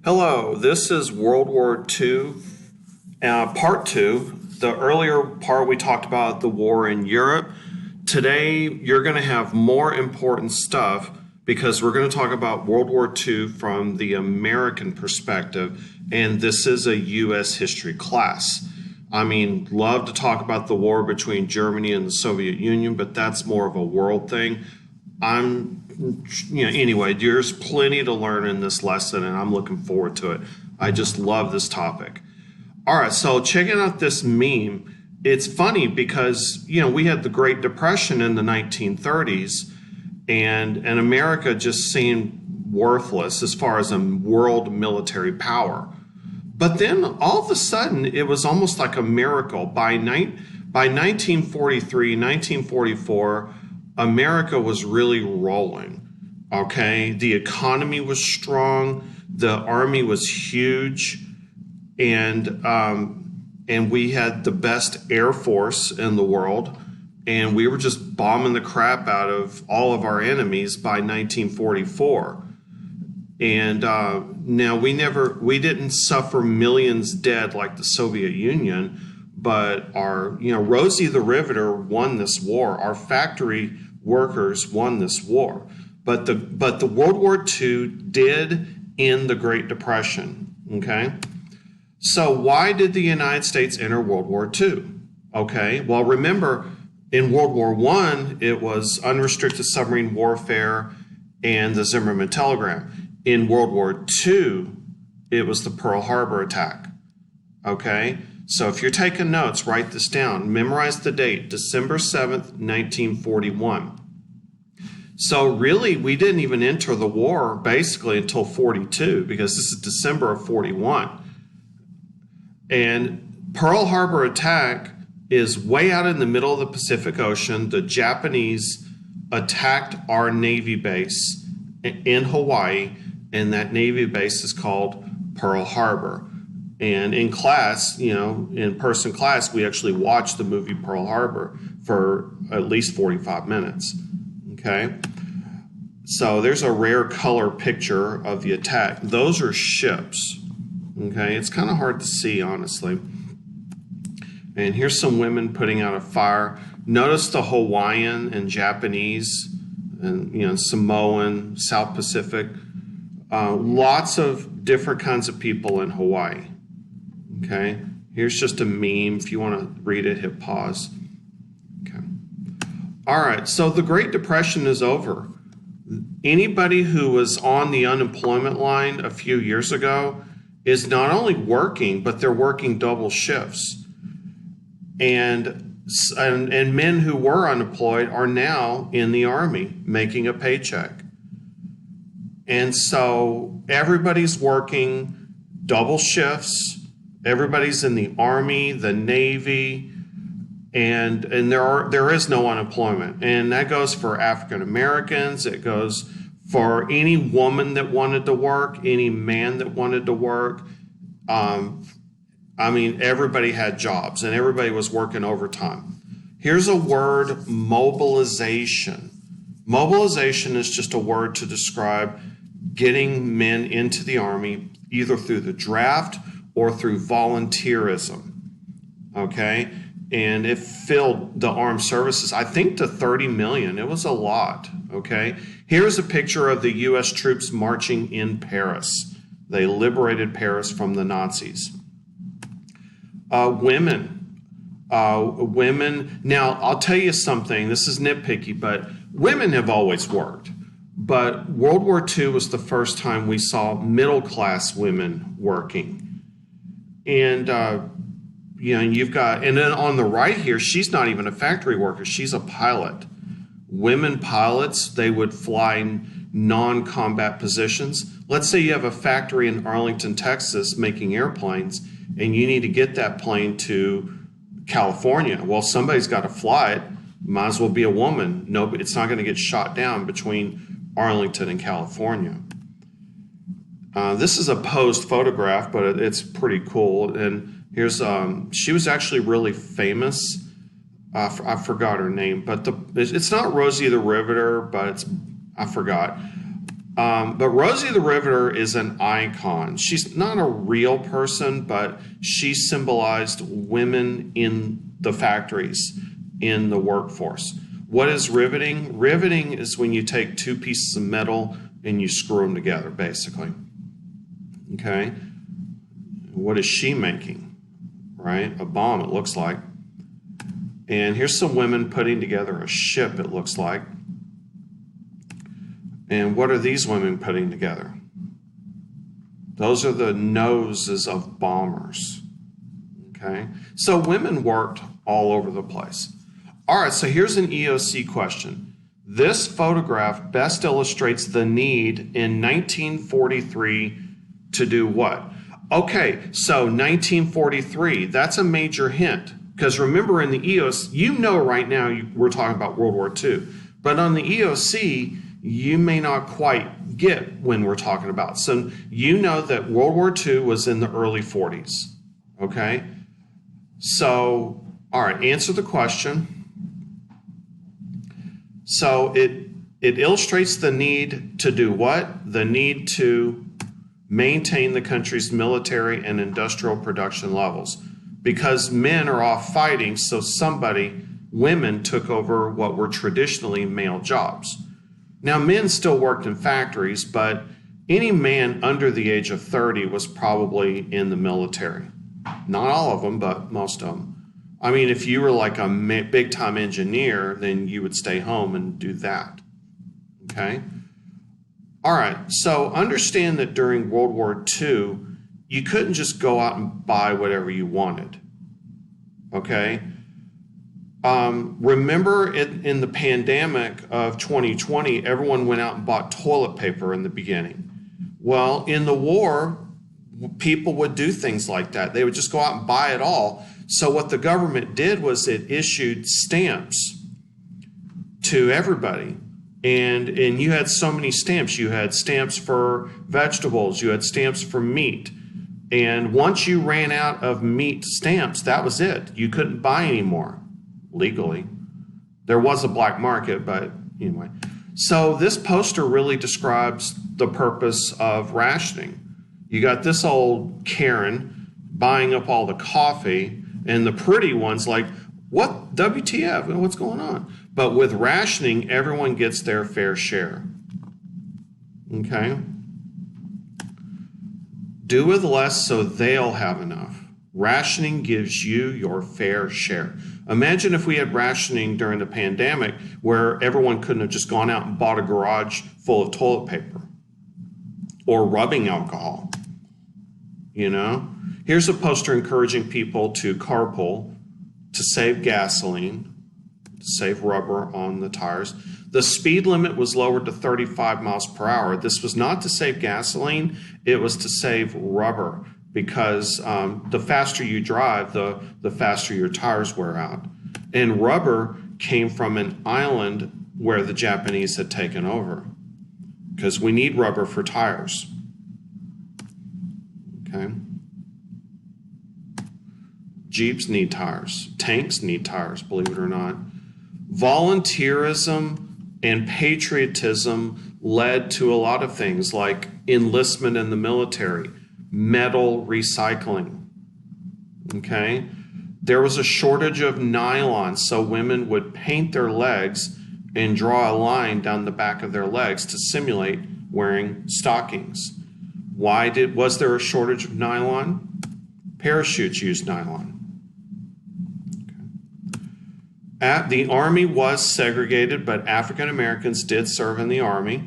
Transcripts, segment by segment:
Hello, this is World War II, Part 2. The earlier part we talked about the war in Europe. Today you're going to have more important stuff because we're going to talk about World War II from the American perspective, and this is a U.S. history class. I mean, love to talk about the war between Germany and the Soviet Union, but that's more of a world thing. Anyway, there's plenty to learn in this lesson, and I'm looking forward to it. I just love this topic. All right, so checking out this meme. It's funny because, we had the Great Depression in the 1930s, and America just seemed worthless as far as a world military power. But then all of a sudden, it was almost like a miracle. By 1943, 1944, America was really rolling, okay? The economy was strong, the army was huge, and we had the best Air Force in the world, and we were just bombing the crap out of all of our enemies by 1944. And now we didn't suffer millions dead like the Soviet Union, but Rosie the Riveter won this war. Our factory workers won this war. But the World War II did end the Great Depression, okay? So why did the United States enter World War II? Okay, well, remember, in World War I, it was unrestricted submarine warfare and the Zimmerman telegram. In World War II, it was the Pearl Harbor attack, okay? So if you're taking notes, write this down. Memorize the date, December 7th, 1941. So really, we didn't even enter the war basically until 42 because this is December of 41. And Pearl Harbor attack is way out in the middle of the Pacific Ocean. The Japanese attacked our Navy base in Hawaii, and that Navy base is called Pearl Harbor. And in class, in person class, we actually watched the movie Pearl Harbor for at least 45 minutes, okay? So there's a rare color picture of the attack. Those are ships, okay? It's kind of hard to see, honestly. And here's some women putting out a fire. Notice the Hawaiian and Japanese and, Samoan, South Pacific. Lots of different kinds of people in Hawaii. Okay, here's just a meme. If you want to read it, hit pause. Okay. All right, so the Great Depression is over. Anybody who was on the unemployment line a few years ago is not only working, but they're working double shifts. And men who were unemployed are now in the Army making a paycheck. And so everybody's working double shifts. Everybody's in the Army, the Navy, and there is no unemployment. And that goes for African Americans. It goes for any woman that wanted to work, any man that wanted to work. Everybody had jobs and everybody was working overtime. Here's a word, mobilization. Mobilization is just a word to describe getting men into the Army either through the draft or through volunteerism, okay? And it filled the armed services, I think, to 30 million. It was a lot, okay? Here's a picture of the U.S. troops marching in Paris. They liberated Paris from the Nazis. Women. Now, I'll tell you something. This is nitpicky, but women have always worked. But World War II was the first time we saw middle-class women working. And, you've got, and then on the right here, she's not even a factory worker. She's a pilot. Women pilots, they would fly non-combat positions. Let's say you have a factory in Arlington, Texas, making airplanes, and you need to get that plane to California. Well, somebody's got to fly it. Might as well be a woman. No, it's not going to get shot down between Arlington and California. This is a posed photograph, but it's pretty cool. And here's, she was actually really famous. I forgot her name, but it's not Rosie the Riveter, but I forgot. But Rosie the Riveter is an icon. She's not a real person, but she symbolized women in the factories, in the workforce. What is riveting? Riveting is when you take two pieces of metal and you screw them together, basically. Okay? What is she making? Right? A bomb, it looks like. And here's some women putting together a ship, it looks like. And what are these women putting together? Those are the noses of bombers. Okay? So women worked all over the place. All right, so here's an EOC question. This photograph best illustrates the need in 1943 to do what? Okay, so 1943, that's a major hint. Because remember in the EOC, you know right now we're talking about World War II. But on the EOC, you may not quite get when we're talking about. So you know that World War II was in the early 40s. Okay? So, all right, answer the question. So it illustrates the need to do what? The need to maintain the country's military and industrial production levels. Because men are off fighting, so women took over what were traditionally male jobs. Now, men still worked in factories, but any man under the age of 30 was probably in the military. Not all of them, but most of them. I mean, if you were like a big-time engineer, then you would stay home and do that. Okay? All right, so understand that during World War II, you couldn't just go out and buy whatever you wanted. Okay? Remember in the pandemic of 2020, everyone went out and bought toilet paper in the beginning. Well, in the war, people would do things like that. They would just go out and buy it all. So what the government did was it issued stamps to everybody. And you had so many stamps. You had stamps for vegetables. You had stamps for meat. And once you ran out of meat stamps, that was it. You couldn't buy any more legally. There was a black market, but anyway. So this poster really describes the purpose of rationing. You got this old Karen buying up all the coffee, and the pretty ones like, what, WTF, what's going on? But with rationing, everyone gets their fair share. Okay? Do with less so they'll have enough. Rationing gives you your fair share. Imagine if we had rationing during the pandemic where everyone couldn't have just gone out and bought a garage full of toilet paper or rubbing alcohol. You know? Here's a poster encouraging people to carpool, to save gasoline, to save rubber on the tires. The speed limit was lowered to 35 miles per hour. This was not to save gasoline, it was to save rubber, because the faster you drive, the faster your tires wear out. And rubber came from an island where the Japanese had taken over, because we need rubber for tires. Okay? Jeeps need tires. Tanks need tires, believe it or not. Volunteerism and patriotism led to a lot of things like enlistment in the military, metal recycling. Okay? There was a shortage of nylon, so women would paint their legs and draw a line down the back of their legs to simulate wearing stockings. Was there a shortage of nylon? Parachutes used nylon. The Army was segregated, but African Americans did serve in the Army,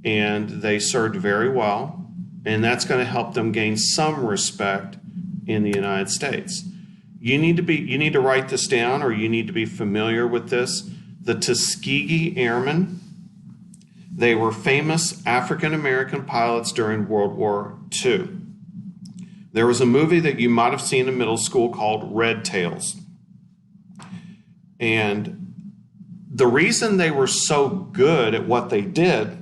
and they served very well, and that's going to help them gain some respect in the United States. You need to write this down, or you need to be familiar with this. The Tuskegee Airmen, they were famous African American pilots during World War II. There was a movie that you might have seen in middle school called Red Tails. And the reason they were so good at what they did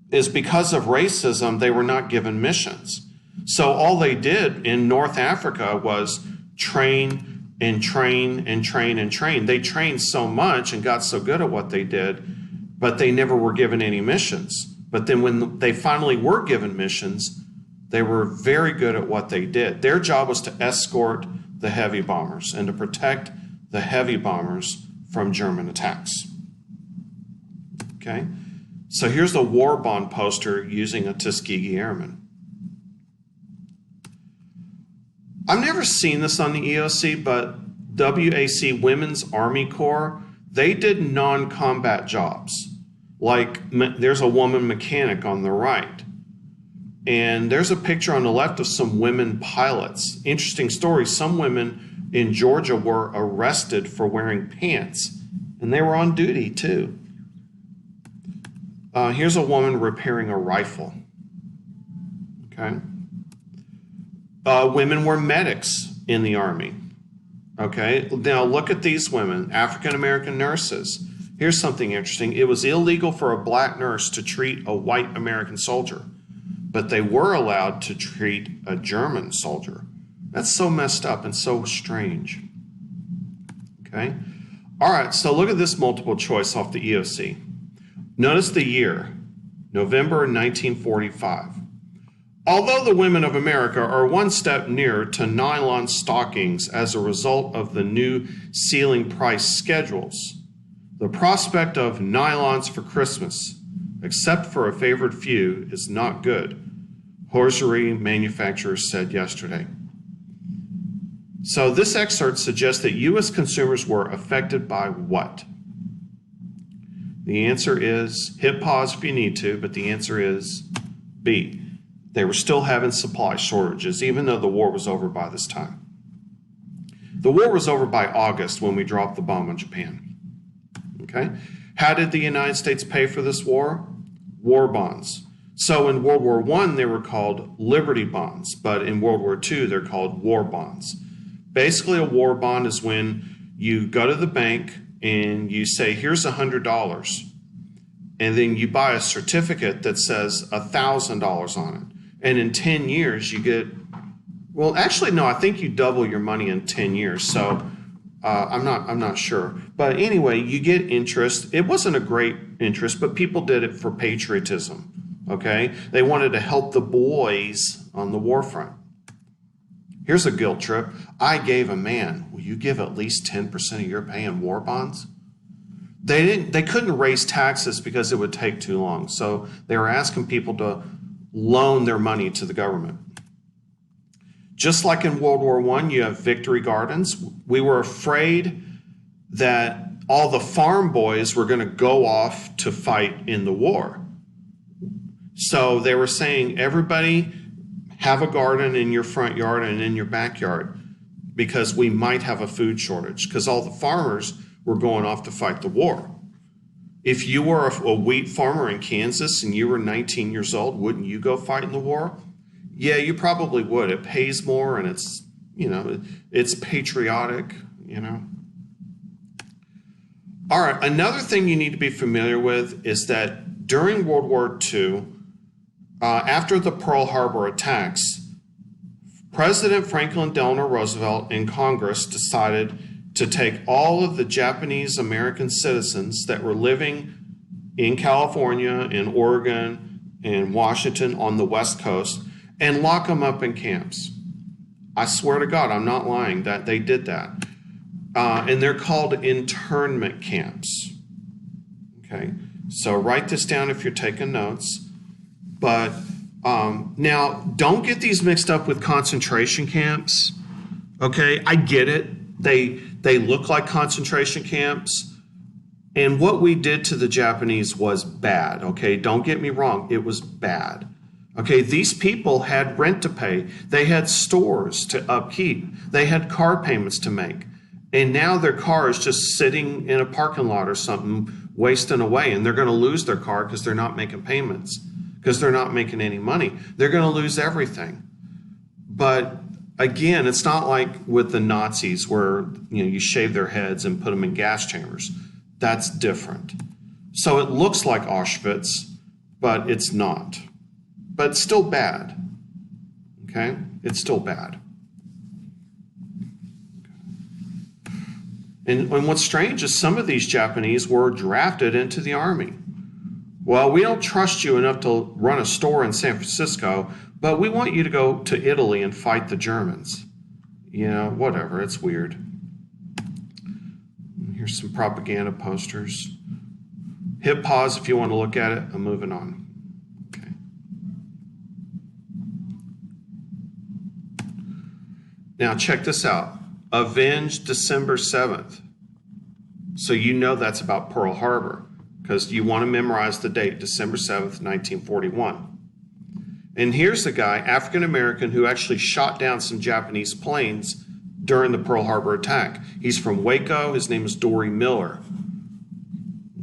is because of racism, they were not given missions. So all they did in North Africa was train and train and train and train. They trained so much and got so good at what they did, but they never were given any missions. But then when they finally were given missions, they were very good at what they did. Their job was to escort the heavy bombers and to protect the heavy bombers from German attacks. Okay? So here's the war bond poster using a Tuskegee Airman. I've never seen this on the EOC, but WAC Women's Army Corps, they did non-combat jobs. Like there's a woman mechanic on the right. And there's a picture on the left of some women pilots. Interesting story. Some women in Georgia were arrested for wearing pants, and they were on duty too. Here's a woman repairing a rifle. Okay. Women were medics in the Army. Okay. Now look at these women, African American nurses. Here's something interesting. It was illegal for a black nurse to treat a white American soldier, but they were allowed to treat a German soldier. That's so messed up and so strange. Okay. All right. So look at this multiple choice off the EOC. Notice the year, November 1945. Although the women of America are one step nearer to nylon stockings as a result of the new ceiling price schedules, the prospect of nylons for Christmas, except for a favored few, is not good, hosiery manufacturers said yesterday. So this excerpt suggests that U.S. consumers were affected by what? The answer is, hit pause if you need to, but the answer is B. They were still having supply shortages, even though the war was over by this time. The war was over by August when we dropped the bomb on Japan. Okay? How did the United States pay for this war? War bonds. So in World War I, they were called Liberty bonds, but in World War II, they're called war bonds. Basically, a war bond is when you go to the bank and you say, here's $100, and then you buy a certificate that says $1,000 on it. And in 10 years, you get, well, actually, no, I think you double your money in 10 years. So I'm not sure. But anyway, you get interest. It wasn't a great interest, but people did it for patriotism, okay? They wanted to help the boys on the war front. Here's a guilt trip. I gave a man, will you give at least 10% of your pay in war bonds? They couldn't raise taxes because it would take too long. So they were asking people to loan their money to the government. Just like in World War I, you have victory gardens. We were afraid that all the farm boys were going to go off to fight in the war. So they were saying, everybody have a garden in your front yard and in your backyard because we might have a food shortage, because all the farmers were going off to fight the war. If you were a wheat farmer in Kansas and you were 19 years old, wouldn't you go fight in the war? Yeah, you probably would. It pays more and it's, it's patriotic, All right, another thing you need to be familiar with is that during World War II, after the Pearl Harbor attacks, President Franklin Delano Roosevelt and Congress decided to take all of the Japanese American citizens that were living in California, in Oregon, and Washington on the West Coast and lock them up in camps. I swear to God, I'm not lying, that they did that. And they're called internment camps. Okay, so write this down if you're taking notes. But now, don't get these mixed up with concentration camps. Okay, I get it. They look like concentration camps. And what we did to the Japanese was bad. Okay, don't get me wrong. It was bad. Okay, these people had rent to pay. They had stores to upkeep. They had car payments to make. And now their car is just sitting in a parking lot or something, wasting away. And they're going to lose their car because they're not making payments, because they're not making any money. They're going to lose everything. But again, it's not like with the Nazis where you shave their heads and put them in gas chambers. That's different. So it looks like Auschwitz, but it's not. But it's still bad. Okay? It's still bad. And what's strange is some of these Japanese were drafted into the army. Well, we don't trust you enough to run a store in San Francisco, but we want you to go to Italy and fight the Germans. You know, whatever. It's weird. Here's some propaganda posters. Hit pause if you want to look at it. I'm moving on. Okay. Now check this out. Avenge December 7th. So you know that's about Pearl Harbor because you want to memorize the date, December 7th, 1941. And here's the guy, African American, who actually shot down some Japanese planes during the Pearl Harbor attack. He's from Waco. His name is Dory Miller.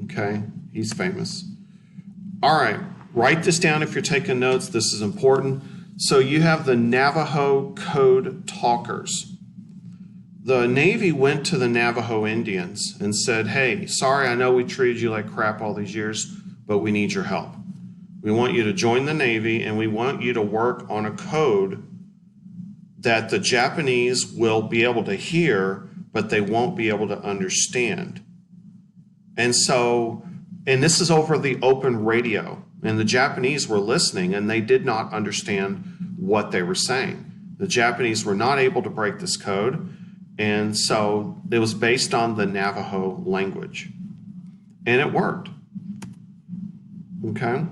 Okay, he's famous. All right, write this down if you're taking notes. This is important. So you have the Navajo code talkers. The Navy went to the Navajo Indians and said, hey, sorry, I know we treated you like crap all these years, but we need your help. We want you to join the Navy, and we want you to work on a code that the Japanese will be able to hear, but they won't be able to understand. And so, and this is over the open radio, and the Japanese were listening, and they did not understand what they were saying. The Japanese were not able to break this code, and so it was based on the Navajo language. And it worked. Okay?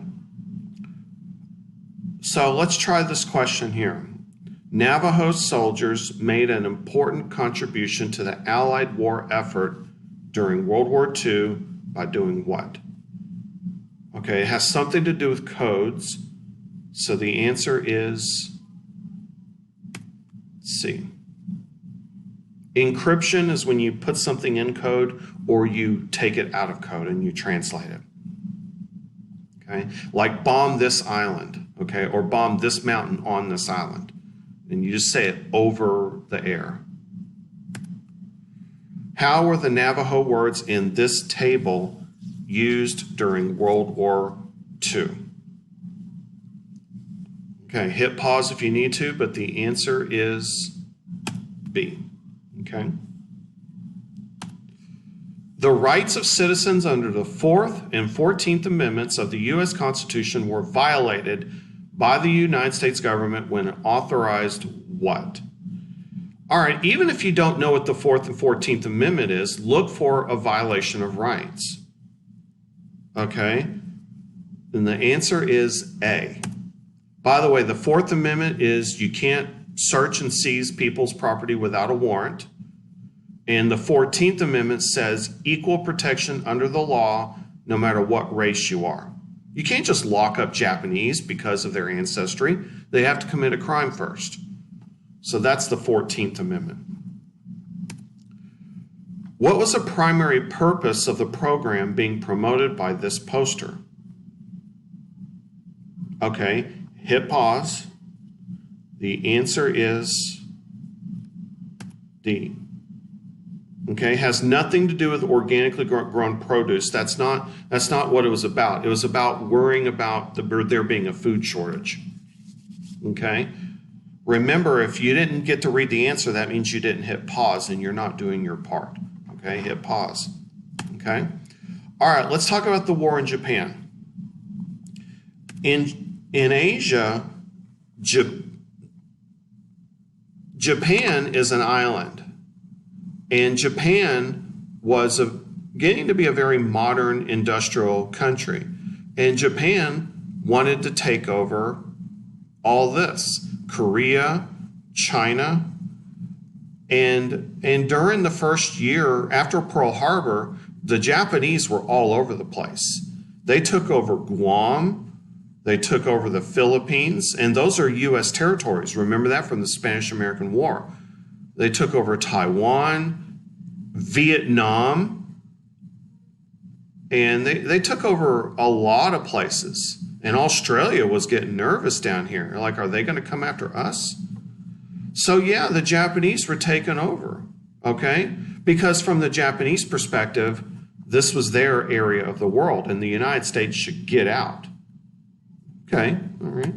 So let's try this question here. Navajo soldiers made an important contribution to the Allied war effort during World War II by doing what? Okay, it has something to do with codes. So the answer is C. Encryption is when you put something in code or you take it out of code and you translate it. Okay, like bomb this island, okay, or bomb this mountain on this island. And you just say it over the air. How were the Navajo words in this table used during World War II? Okay, hit pause if you need to, but the answer is B. Okay. The rights of citizens under the 4th and 14th Amendments of the U.S. Constitution were violated by the United States government when it authorized what? All right, even if you don't know what the 4th and 14th Amendment is, look for a violation of rights. Okay? And the answer is A. By the way, the 4th Amendment is you can't search and seize people's property without a warrant. And the 14th Amendment says equal protection under the law no matter what race you are. You can't just lock up Japanese because of their ancestry. They have to commit a crime first. So that's the 14th Amendment. What was the primary purpose of the program being promoted by this poster? Okay, hit pause. The answer is D. Okay, has nothing to do with organically grown produce. That's not what it was about. It was about worrying about there being a food shortage. Okay, remember, if you didn't get to read the answer, that means you didn't hit pause and you're not doing your part. Okay, hit pause. Okay, all right. Let's talk about the war in Japan. In Asia, Japan is an island. And Japan was getting to be a very modern industrial country. And Japan wanted to take over all this. Korea, China. And during the first year after Pearl Harbor, the Japanese were all over the place. They took over Guam. They took over the Philippines. And those are U.S. territories. Remember that from the Spanish-American War. They took over Taiwan, Vietnam, and they took over a lot of places. And Australia was getting nervous down here. They're like, are they going to come after us? So yeah, the Japanese were taken over, okay? Because from the Japanese perspective, this was their area of the world, and the United States should get out. Okay, all right.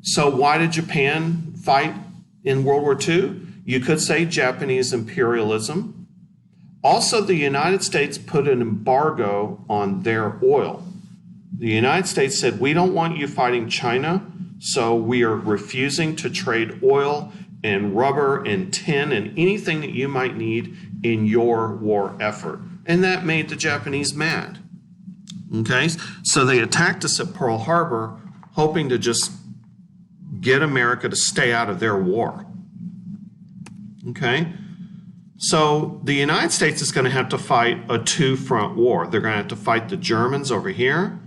So why did Japan fight in World War II? You could say Japanese imperialism. Also, the United States put an embargo on their oil. The United States said, we don't want you fighting China, so we are refusing to trade oil and rubber and tin and anything that you might need in your war effort. And that made the Japanese mad. Okay, so they attacked us at Pearl Harbor, hoping to just get America to stay out of their war. Okay, so the United States is going to have to fight a two-front war. They're going to have to fight the Germans over here,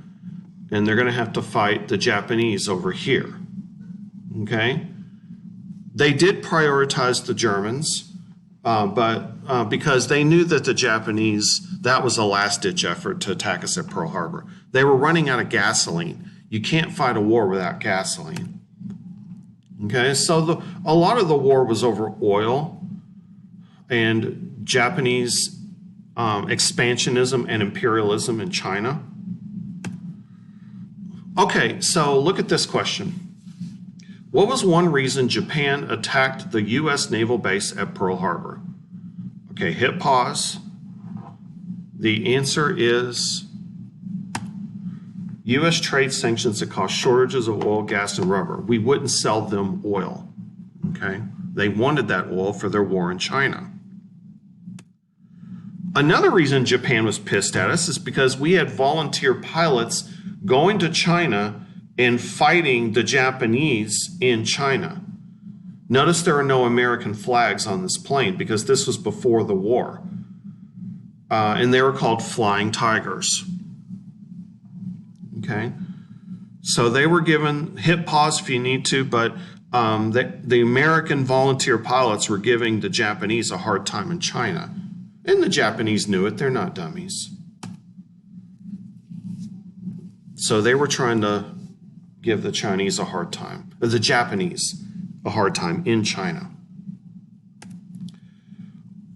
and they're going to have to fight the Japanese over here. Okay, they did prioritize the Germans, but because they knew that the Japanese, that was a last-ditch effort to attack us at Pearl Harbor. They were running out of gasoline. You can't fight a war without gasoline. Okay, so a lot of the war was over oil and Japanese expansionism and imperialism in China. Okay, so look at this question. What was one reason Japan attacked the U.S. naval base at Pearl Harbor? Okay, hit pause. The answer is U.S. trade sanctions that caused shortages of oil, gas, and rubber. We wouldn't sell them oil, okay? They wanted that oil for their war in China. Another reason Japan was pissed at us is because we had volunteer pilots going to China and fighting the Japanese in China. Notice there are no American flags on this plane because this was before the war. And they were called Flying Tigers. Okay, so they were given, hit pause if you need to, but the American volunteer pilots were giving the Japanese a hard time in China. And the Japanese knew it, they're not dummies. So they were trying to give the Chinese a hard time, or the Japanese a hard time in China.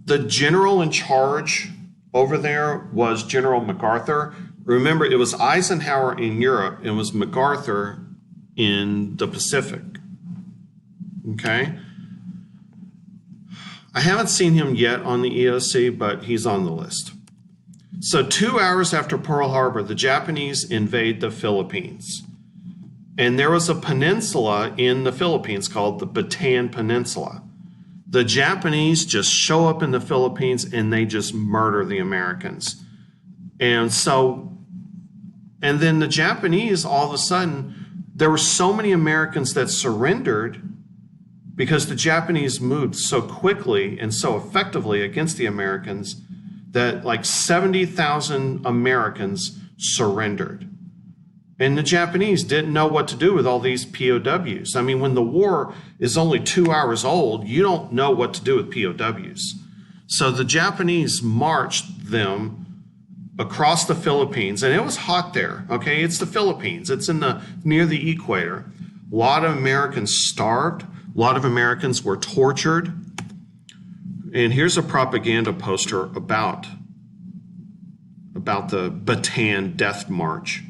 The general in charge over there was General MacArthur. Remember, it was Eisenhower in Europe, and it was MacArthur in the Pacific. Okay? I haven't seen him yet on the EOC, but he's on the list. So 2 hours after Pearl Harbor, the Japanese invade the Philippines. And there was a peninsula in the Philippines called the Bataan Peninsula. The Japanese just show up in the Philippines and they just murder the Americans. And then the Japanese, all of a sudden, there were so many Americans that surrendered because the Japanese moved so quickly and so effectively against the Americans that like 70,000 Americans surrendered. And the Japanese didn't know what to do with all these POWs. I mean, when the war is only 2 hours old, you don't know what to do with POWs. So the Japanese marched them across the Philippines, and it was hot there, okay? It's the Philippines. It's near the equator. A lot of Americans starved. A lot of Americans were tortured. And here's a propaganda poster about the Bataan Death March.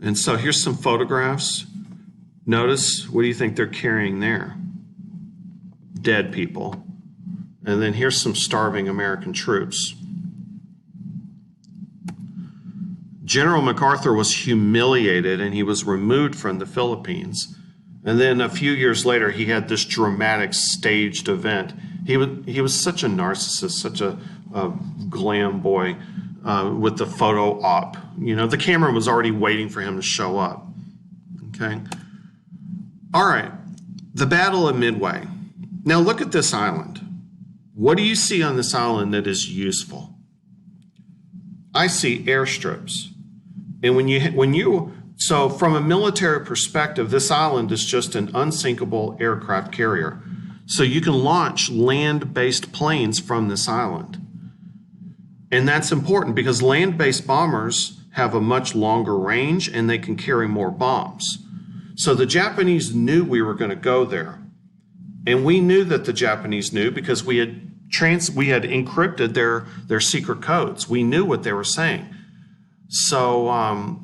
And so here's some photographs. Notice, what do you think they're carrying there? Dead people. And then here's some starving American troops. General MacArthur was humiliated and he was removed from the Philippines. And then a few years later, he had this dramatic staged event. He was such a narcissist, such a glam boy with the photo op. You know, the camera was already waiting for him to show up. Okay. All right. The Battle of Midway. Now look at this island. What do you see on this island that is useful? I see airstrips. And so from a military perspective, this island is just an unsinkable aircraft carrier. So you can launch land-based planes from this island. And that's important because land-based bombers have a much longer range and they can carry more bombs. So the Japanese knew we were going to go there. And we knew that the Japanese knew because we had encrypted their secret codes. We knew what they were saying. So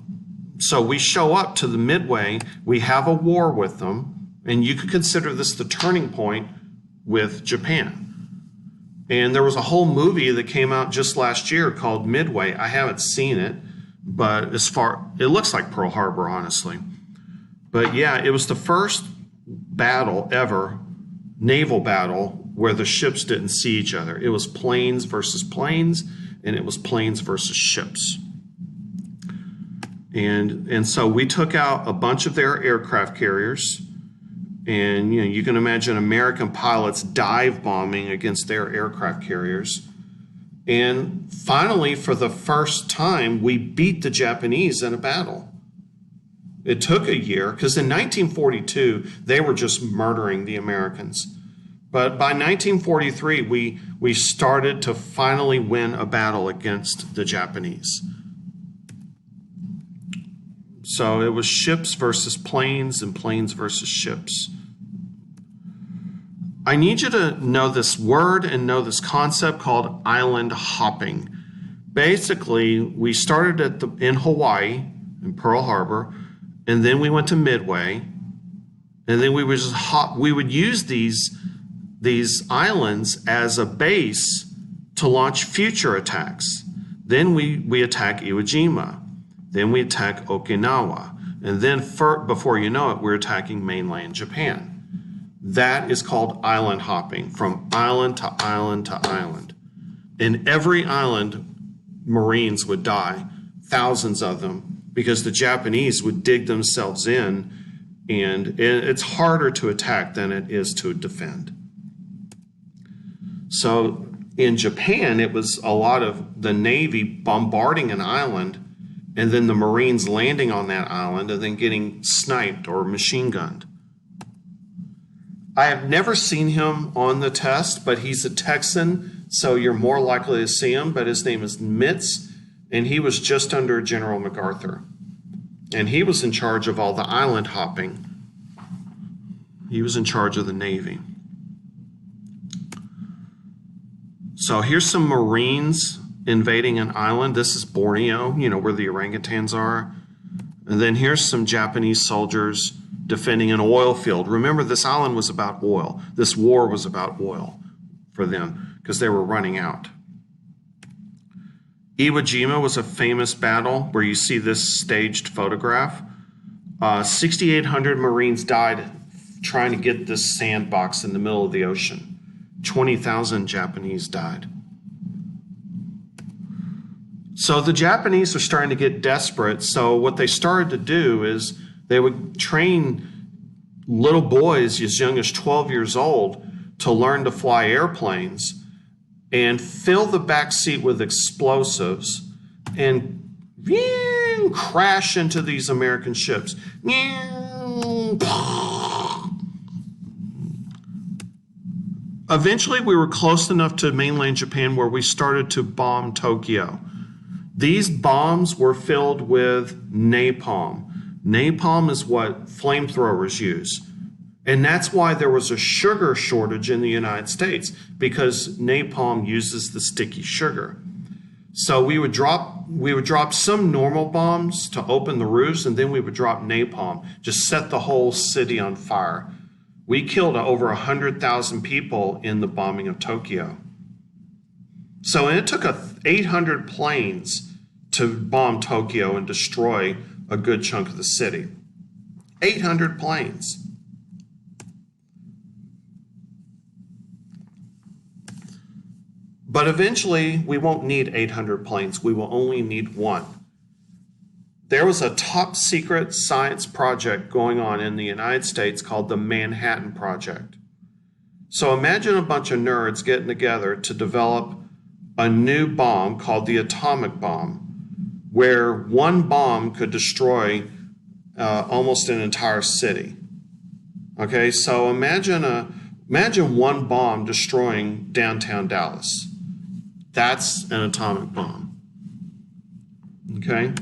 we show up to the Midway. We have a war with them, and you could consider this the turning point with Japan. And there was a whole movie that came out just last year called Midway. I haven't seen it, But it looks like Pearl Harbor, honestly. But yeah, it was the first battle ever, naval battle, where the ships didn't see each other. It was planes versus planes, and it was planes versus ships. And so we took out a bunch of their aircraft carriers, and you can imagine American pilots dive bombing against their aircraft carriers. And finally, for the first time, we beat the Japanese in a battle. It took a year, because in 1942, they were just murdering the Americans. But by 1943, we started to finally win a battle against the Japanese. So it was ships versus planes and planes versus ships. I need you to know this word and know this concept called island hopping. Basically, we started in Hawaii, in Pearl Harbor, and then we went to Midway, and then we would just hop. We would use these islands as a base to launch future attacks. Then we attack Iwo Jima. Then we attack Okinawa. And then before you know it, we're attacking mainland Japan. That is called island hopping, from island to island to island. In every island, Marines would die, thousands of them, because the Japanese would dig themselves in, and it's harder to attack than it is to defend. So in Japan, it was a lot of the Navy bombarding an island, and then the Marines landing on that island and then getting sniped or machine gunned. I have never seen him on the test, but he's a Texan, so you're more likely to see him, but his name is Nimitz, and he was just under General MacArthur. And he was in charge of all the island hopping. He was in charge of the Navy. So here's some Marines invading an island. This is Borneo, where the orangutans are. And then here's some Japanese soldiers defending an oil field. Remember, this island was about oil. This war was about oil for them because they were running out. Iwo Jima was a famous battle where you see this staged photograph. 6,800 Marines died trying to get this sandbox in the middle of the ocean. 20,000 Japanese died. So the Japanese are starting to get desperate. So what they started to do is they would train little boys as young as 12 years old to learn to fly airplanes and fill the back seat with explosives and crash into these American ships. Eventually, we were close enough to mainland Japan where we started to bomb Tokyo. These bombs were filled with napalm. Napalm is what flamethrowers use. And that's why there was a sugar shortage in the United States, because napalm uses the sticky sugar. So we would drop some normal bombs to open the roofs, and then we would drop napalm, just set the whole city on fire. We killed over 100,000 people in the bombing of Tokyo. So it took 800 planes to bomb Tokyo and destroy a good chunk of the city. 800 planes. But eventually, we won't need 800 planes. We will only need one. There was a top secret science project going on in the United States called the Manhattan Project. So imagine a bunch of nerds getting together to develop a new bomb called the atomic bomb, where one bomb could destroy almost an entire city. Okay, so imagine one bomb destroying downtown Dallas. That's an atomic bomb. Okay,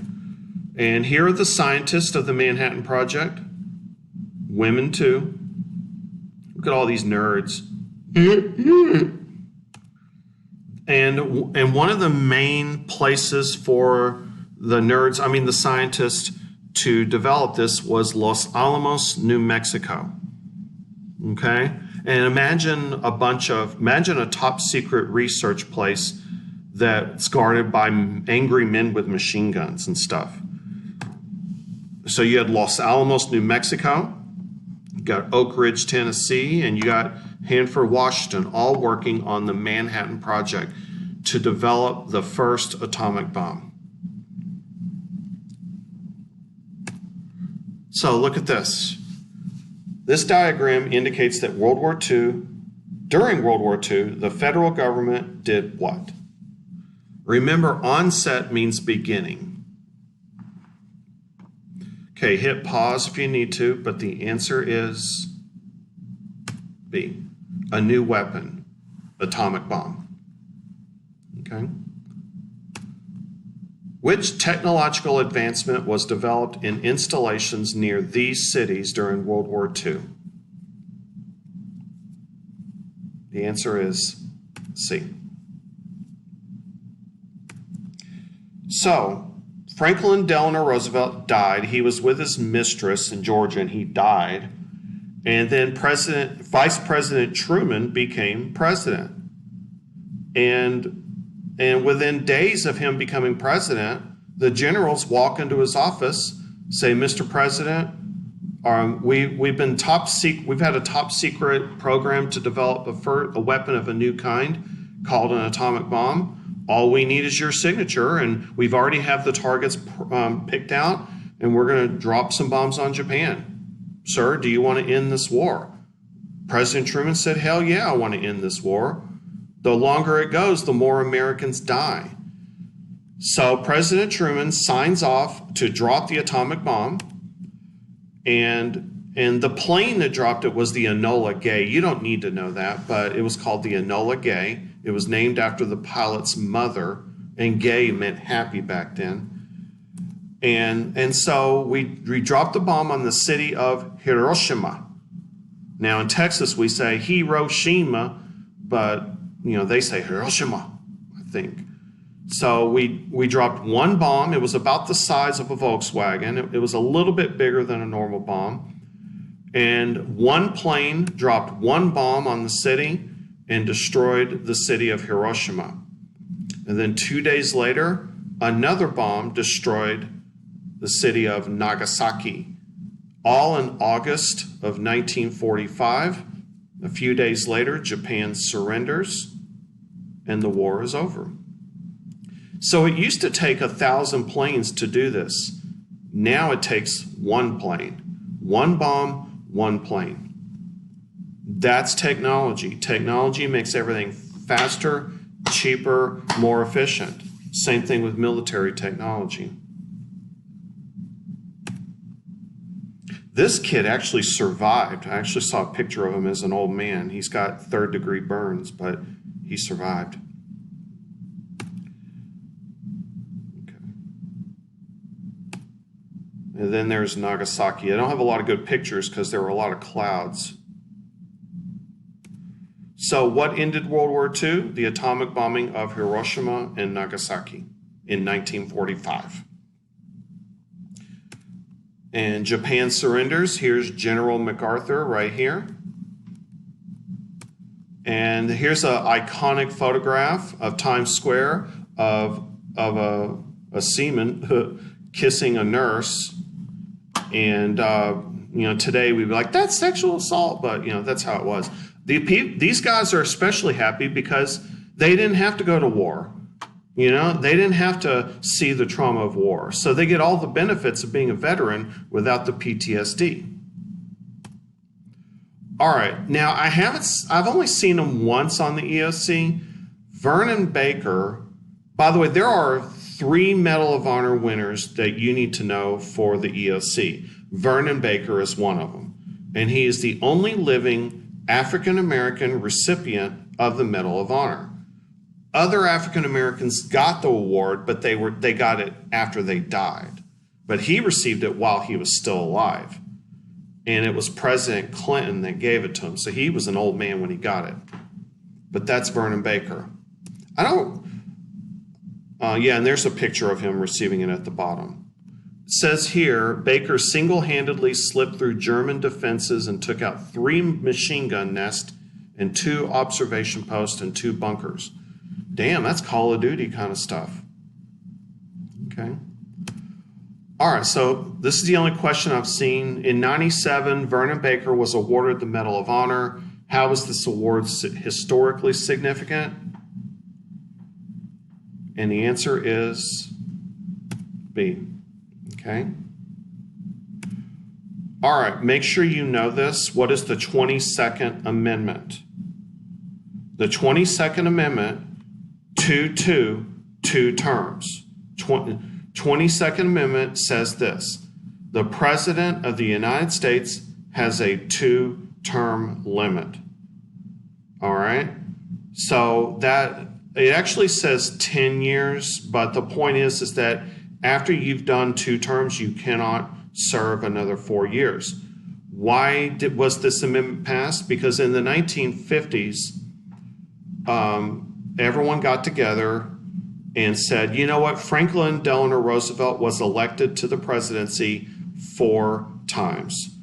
and here are the scientists of the Manhattan Project. Women too. Look at all these nerds. And one of the main places for the nerds, the scientists, to develop this was Los Alamos, New Mexico. Okay? And imagine a top secret research place that's guarded by angry men with machine guns and stuff. So you had Los Alamos, New Mexico, you got Oak Ridge, Tennessee, and you got Hanford, Washington, all working on the Manhattan Project to develop the first atomic bomb. So look at this. This diagram indicates that during World War II, the federal government did what? Remember, onset means beginning. Okay, hit pause if you need to, but the answer is B, a new weapon, atomic bomb. Okay. Which technological advancement was developed in installations near these cities during World War II? The answer is C. So, Franklin Delano Roosevelt died. He was with his mistress in Georgia, and he died. And then Vice President Truman became president. And within days of him becoming president, the generals walk into his office, say, "Mr. President, we've had a top secret program to develop a weapon of a new kind called an atomic bomb. All we need is your signature, and we've already have the targets picked out, and we're going to drop some bombs on Japan. Sir, do you want to end this war?" President Truman said, "Hell yeah, I want to end this war. The longer it goes, the more Americans die." So President Truman signs off to drop the atomic bomb, and the plane that dropped it was the Enola Gay. You don't need to know that, but it was called the Enola Gay. It was named after the pilot's mother, and gay meant happy back then. And so we dropped the bomb on the city of Hiroshima. Now in Texas we say Hiroshima, but they say Hiroshima, I think. So we dropped one bomb. It was about the size of a Volkswagen. It was a little bit bigger than a normal bomb. And one plane dropped one bomb on the city and destroyed the city of Hiroshima. And then 2 days later, another bomb destroyed the city of Nagasaki, all in August of 1945. A few days later, Japan surrenders, and the war is over. So it used to take 1,000 planes to do this. Now it takes one plane, one bomb, one plane. That's technology. Technology makes everything faster, cheaper, more efficient. Same thing with military technology. This kid actually survived. I actually saw a picture of him as an old man. He's got third-degree burns, but he survived. Okay. And then there's Nagasaki. I don't have a lot of good pictures because there were a lot of clouds. So what ended World War II? The atomic bombing of Hiroshima and Nagasaki in 1945. And Japan surrenders. Here's General MacArthur right here. And here's an iconic photograph of Times Square of a seaman kissing a nurse. And, today we'd be like, that's sexual assault, but, that's how it was. These guys are especially happy because they didn't have to go to war. They didn't have to see the trauma of war. So they get all the benefits of being a veteran without the PTSD. All right, now I've only seen him once on the EOC. Vernon Baker, by the way, there are 3 Medal of Honor winners that you need to know for the EOC. Vernon Baker is one of them. And he is the only living African-American recipient of the Medal of Honor. Other African-Americans got the award, but they got it after they died. But he received it while he was still alive. And it was President Clinton that gave it to him. So he was an old man when he got it. But that's Vernon Baker. And there's a picture of him receiving it at the bottom. It says here, Baker single-handedly slipped through German defenses and took out 3 machine gun nests and 2 observation posts and 2 bunkers. Damn, that's Call of Duty kind of stuff. Okay. All right, so this is the only question I've seen. In 97, Vernon Baker was awarded the Medal of Honor. How is this award historically significant? And the answer is B. Okay. All right, make sure you know this. What is the 22nd Amendment? The 22nd Amendment, 2 terms. 22nd Amendment says this: the President of the United States has a 2-term limit. All right? So that it actually says 10 years, but the point is that after you've done 2 terms, you cannot serve another 4 years. Why was this amendment passed? Because in the 1950s, everyone got together and said, you know what, Franklin Delano Roosevelt was elected to the presidency 4 times.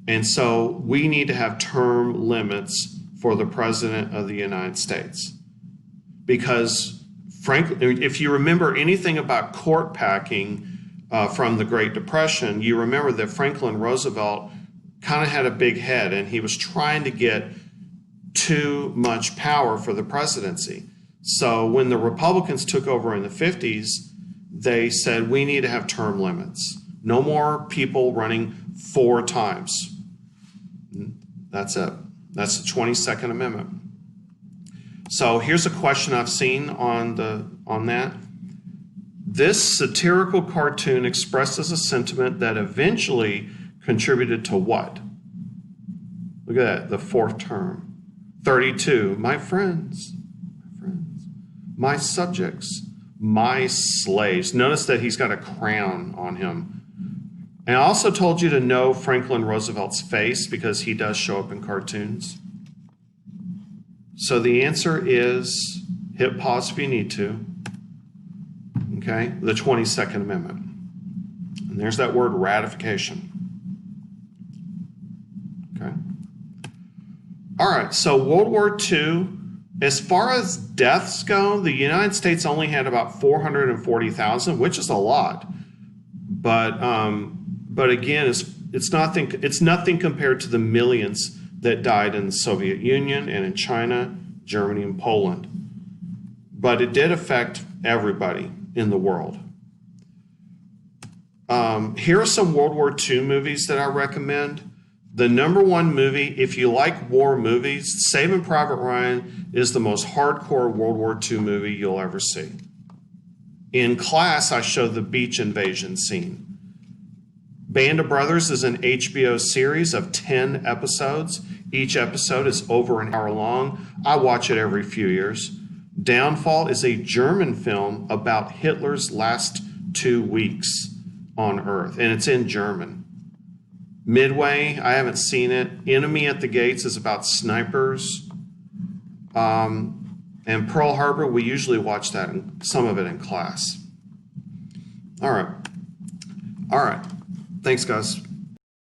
And so we need to have term limits for the President of the United States. Because if you remember anything about court packing from the Great Depression, you remember that Franklin Roosevelt kind of had a big head and he was trying to get too much power for the presidency. So when the Republicans took over in the 50s, they said, we need to have term limits. No more people running 4 times. That's it. That's the 22nd Amendment. So here's a question I've seen on that. This satirical cartoon expresses a sentiment that eventually contributed to what? Look at that, the 4th term. 32, my friends, my subjects, my slaves. Notice that he's got a crown on him. And I also told you to know Franklin Roosevelt's face because he does show up in cartoons. So the answer is, hit pause if you need to, okay, the 22nd Amendment. And there's that word ratification. Okay. All right, so World War II, as far as deaths go, the United States only had about 440,000, which is a lot. But again, it's nothing compared to the millions that died in the Soviet Union and in China, Germany, and Poland. But it did affect everybody in the world. Here are some World War II movies that I recommend. The #1 movie, if you like war movies, Saving Private Ryan is the most hardcore World War II movie you'll ever see. In class, I showed the beach invasion scene. Band of Brothers is an HBO series of 10 episodes. Each episode is over an hour long. I watch it every few years. Downfall is a German film about Hitler's last 2 weeks on Earth, and it's in German. Midway, I haven't seen it. Enemy at the Gates is about snipers. And Pearl Harbor, we usually watch that, some of it in class. All right. Thanks, guys.